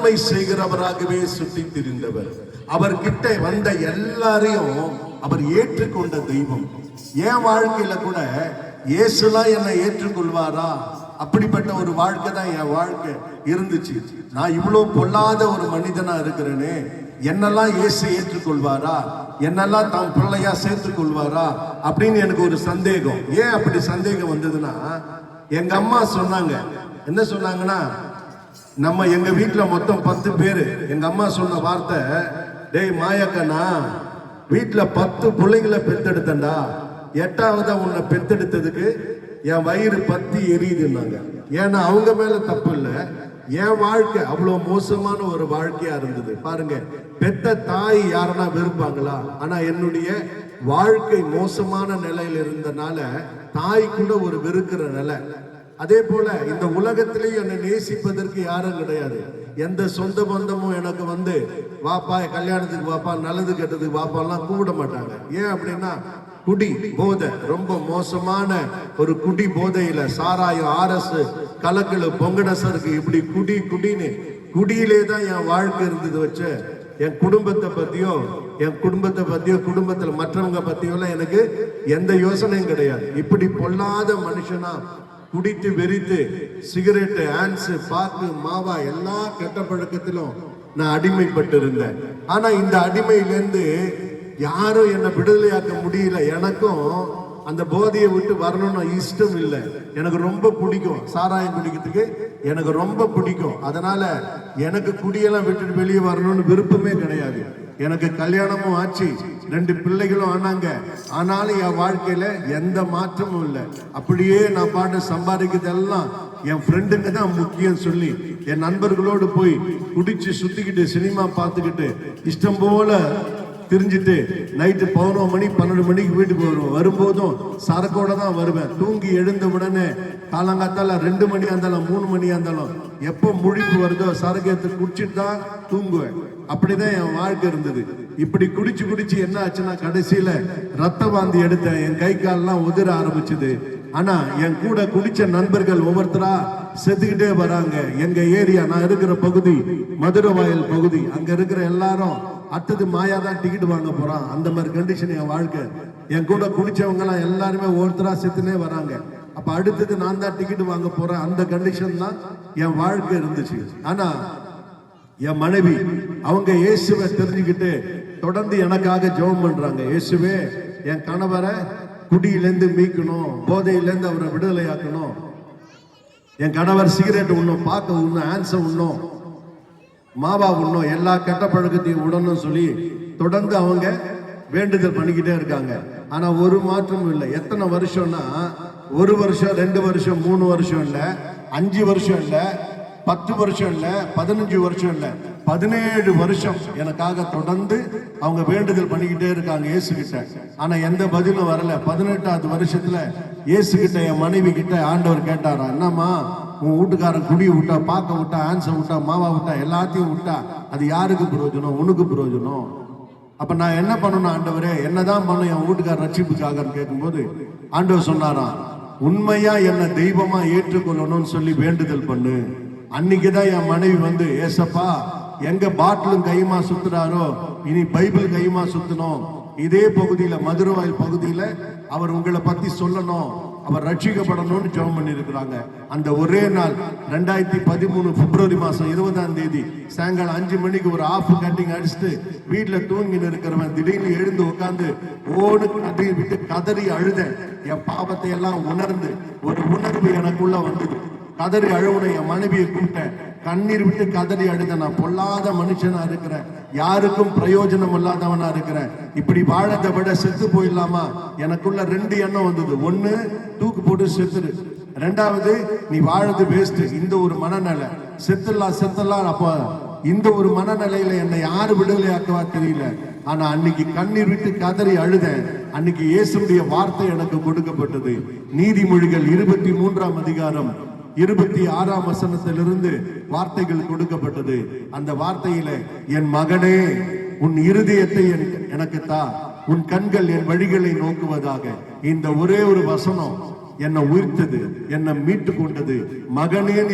நன்மை செய்கிறவராகவே சுற்றி திரிந்தவர். அவர்கிட்ட வந்த எல்லாரையும் அவர் ஏற்றுக்கொண்ட தெய்வம். என் வாழ்க்கையில கூட இயேசுலாம் என்னை ஏற்றுக்கொள்வாரா? அப்படிப்பட்ட ஒரு வாழ்க்கை தான் என் வாழ்க்கை இருந்துச்சு. நான் இவ்வளவு பொல்லாத ஒரு மனிதனா இருக்கிறேனே, என்னெல்லாம் இயேசு ஏற்றுக்கொள்வாரா? என்னெல்லாம் தான் பிள்ளையா சேர்த்துக் கொள்வாரா அப்படின்னு எனக்கு ஒரு சந்தேகம். ஏன் அப்படி சந்தேகம் வந்ததுன்னா, எங்க அம்மா சொன்னாங்க. என்ன சொன்னாங்கன்னா, நம்ம எங்க வீட்டுல மொத்தம் 10 பேரு. எங்க அம்மா சொன்ன வார்த்தை, டேய் மாயக்கண்ணா, வீட்டுல 10 பிள்ளைங்களை பெத்தெடுத்தண்டா, 8வது உன்னை பெத்தெடுத்ததுக்கு என் வயிறு பத்தி எரியுதுன்னாங்க. ஏன்னா அவங்க மேல தப்பு இல்லை, என் வாழ்க்கை அவ்வளவு மோசமான ஒரு வாழ்க்கையா இருந்தது. பாருங்க, பெத்த தாய் யாருன்னா வெறுப்பாங்களா? ஆனா என்னுடைய வாழ்க்கை மோசமான நிலையில இருந்தனால தாய் கூட ஒரு வெறுக்கிற நிலை. அதே போல இந்த உலகத்திலேயே என்னை நேசிப்பதற்கு யாரும் கிடையாது. எந்த சொந்த பந்தமும் எனக்கு வந்து வாப்பா கல்யாணத்துக்கு வாப்பா, நல்லது கெட்டதுக்கு வாப்பாலாம் கூப்பிட மாட்டாங்க. ஏன் அப்படின்னா, குடி போதை, ரொம்ப மோசமான ஒரு குடி போதையில சாராயம், ஆர்எஸ், கலக்கல், பொங்கடசருக்கு இப்படி குடி குடின்னு குடியிலே தான் என் வாழ்க்கை இருந்தது. வச்ச என் குடும்பத்தை பத்தியோ குடும்பத்துல மற்றவங்க பத்தியோ எனக்கு எந்த யோசனையும் கிடையாது. இப்படி பொல்லாத மனுஷனா குடித்து வெறித்து சிகரெட், ஆன்ஸ், பாக்கு, மாவா எல்லா கெட்ட பழக்கத்திலும் நான் அடிமைப்பட்டு இருந்தேன். ஆனா இந்த அடிமையிலேருந்து யாரும் என்னை விடுதலையாக்க முடியல. எனக்கும் அந்த போதையை விட்டு வரணும்னு இஷ்டம் இல்லை. எனக்கு ரொம்ப பிடிக்கும் சாராயம் குடிக்கிறதுக்கு, எனக்கு ரொம்ப பிடிக்கும். அதனால எனக்கு குடியெல்லாம் விட்டுட்டு வெளியே வரணும்னு விருப்பமே கிடையாது. எனக்கு கல்யாணமும் ஆச்சு, 2 பிள்ளைகளும் ஆனாங்க. ஆனாலும் என் வாழ்க்கையில எந்த மாற்றமும் இல்லை. அப்படியே நான் பாட்டு சம்பாதிக்கிறதெல்லாம் என் ஃப்ரெண்டுங்க தான் முக்கியம் சொல்லி என் நண்பர்களோடு போய் குடிச்சு சுத்திக்கிட்டு சினிமா பார்த்துக்கிட்டு இஷ்டம் போல திரிஞ்சிட்டு நைட்டு 11 மணி 12 மணிக்கு வீட்டுக்கு வருவேன். வரும்போதும் சரக்கோட தான் வருவேன். தூங்கி எழுந்த உடனே காலங்காத்தால 2 மணியா இருந்தாலும் 3 மணியா இருந்தாலும் எப்போ முழிப்பு வருதோ சரக்கு எடுத்து குடிச்சிட்டு தான் தூங்குவேன். அப்படிதான் என் வாழ்க்கை இருந்தது. இப்படி குடிச்சு குடிச்சு என்ன ஆச்சுன்னா, கடைசியில ரத்த வாந்தி எடுத்தேன். என் கை கால்லாம் உதிர ஆரம்பிச்சது. ஆனா என் கூட குடிச்ச நண்பர்கள் ஒவ்வொருத்தரா செத்துக்கிட்டே வராங்க. எங்க ஏரியா, நான் இருக்கிற பகுதி மதுரை வாயில் பகுதி, அங்க இருக்கிற எல்லாரும் அடுத்தது மாயா தான் டிக்கெட் வாங்க போறான். அந்த மாதிரி கண்டிஷன் என் வாழ்க்கை. என் கூட குடிச்சவங்க எல்லாம் எல்லாருமே ஒருத்தரா செத்துனே வராங்க. அப்ப அடுத்தது நான் தான் டிக்கெட் வாங்க போறேன். அந்த கண்டிஷன் தான் என் வாழ்க்கை இருந்துச்சு. ஆனா என் மனைவி அவங்க இயேசுவை தெரிஞ்சுக்கிட்டு தொடர்ந்து எனக்காக ஜெபம் பண்றாங்க. இயேசுவே, என் கணவரை குடியிலேருந்து மீட்கணும், போதையிலேருந்து அவரை விடுதலை ஆக்கணும், என் கணவர் சிகரெட் உண்ணும், பாக்க உண்ணும், ஆன்ச உண்ணும், மாவா உண்ணும், எல்லா கெட்ட பழக்கத்தையும் உடனும் சொல்லி தொடர்ந்து அவங்க வேண்டுதல் பண்ணிக்கிட்டே இருக்காங்க. ஆனா ஒரு மாற்றமும் இல்லை. எத்தனை வருஷம்னா, 1 வருஷம் 2 வருஷம் 3 வருஷம் இல்ல, 5 வருஷம் இல்ல, 10 வருஷம் இல்ல, 15 வருஷம் இல்ல, 17 வருஷம் எனக்காக தொடர்ந்து அவங்க வேண்டுதல் பண்ணிக்கிட்டே இருக்காங்க இயேசு கிட்ட. ஆனா எந்த பதிலும் வரல. 18வது வருஷத்துல இயேசு கிட்ட என் மனைவி கிட்ட ஆண்டவர் கேட்டாரா, என்னம்மா உன் வீட்டுக்காரன் குடி விட்டா, பாக்க விட்டா, ஆன்ச விட்டா, மாவா விட்டா, எல்லாத்தையும் விட்டா, அது யாருக்கு பிரயோஜனம்? உனக்கு பிரயோஜனம். அப்ப நான் என்ன பண்ணணும் ஆண்டவரே, என்னதான் பண்ண என் வீட்டுக்காரர் ரட்சிப்புக்காக கேட்கும்போது ஆண்டவர் சொன்னாராம், உண்மையா என்ன தெய்வமா ஏற்றுக்கொள்ளணும்னு சொல்லி வேண்டுதல் பண்ணு. அன்னைக்குதான் என் மனைவி வந்து, ஏசப்பா எங்க பாட்டிலும் கைமா சுத்துறாரோ இனி பைபிள் கைமா சுத்தணும். இதே பகுதியில மதுரவாயில் பகுதியில அவர் உங்களை பத்தி சொல்லணும், அவர் ரட்சிக்கப்படணும்னு ஜெபம் பண்ணி இருக்கிறாங்க. அந்த ஒரே நாள் 2013 பிப்ரவரி மாசம் 20ஆம் தேதி சாயங்காலம் 5 மணிக்கு ஒரு ஆஃப் கட்டிங் அடிச்சுட்டு வீட்டுல தூங்கின்னு இருக்கிறவன் திடீர்னு எழுந்து உட்காந்து ஓடு கதறி விட்டு கதறி அழுதேன். என் பாவத்தை எல்லாம் உணர்ந்து ஒரு உணர்வு எனக்குள்ள வந்தது. கதறி அழுவுன என் மனைவியை கூப்பிட்டேன். கண்ணீர் விட்டு கதறி அழுத. நான் பொல்லாத மனுஷனா இருக்கிறேன், யாருக்கும் பிரயோஜனம் இல்லாதவனா இருக்கிறேன், இப்படி வாழத்தை விட செத்து போயிடலாமா? எனக்குள்ள 2 எண்ணம் வந்தது. 1, தூக்கு போட்டு செத்துரு. 2வது, நீ வாழது வேஸ்ட். இந்த ஒரு மனநிலை, செத்துலாம். அப்ப இந்த ஒரு மனநிலையில என்னை யாரு விடுதலையாக்கவா தெரியல. ஆனா அன்னைக்கு கண்ணீர் விட்டு கதறி அழுதேன். அன்னைக்கு இயேசுடைய வார்த்தை எனக்கு கொடுக்கப்பட்டது. நீதிமொழிகள் 23ஆம் அதிகாரம் 26ஆம் வசனத்திலிருந்து வார்த்தைகள் கொடுக்கப்பட்டது. அந்த வார்த்தையில, என் மகனே உன் இருதயத்தை எனக்கு தா, உன் கண்கள் என் வழிகளை நோக்குவதாக. இந்த ஒரே ஒரு வசனம் என்னை உயிர்த்தது, என்னை மீட்டு கொண்டது. மகனே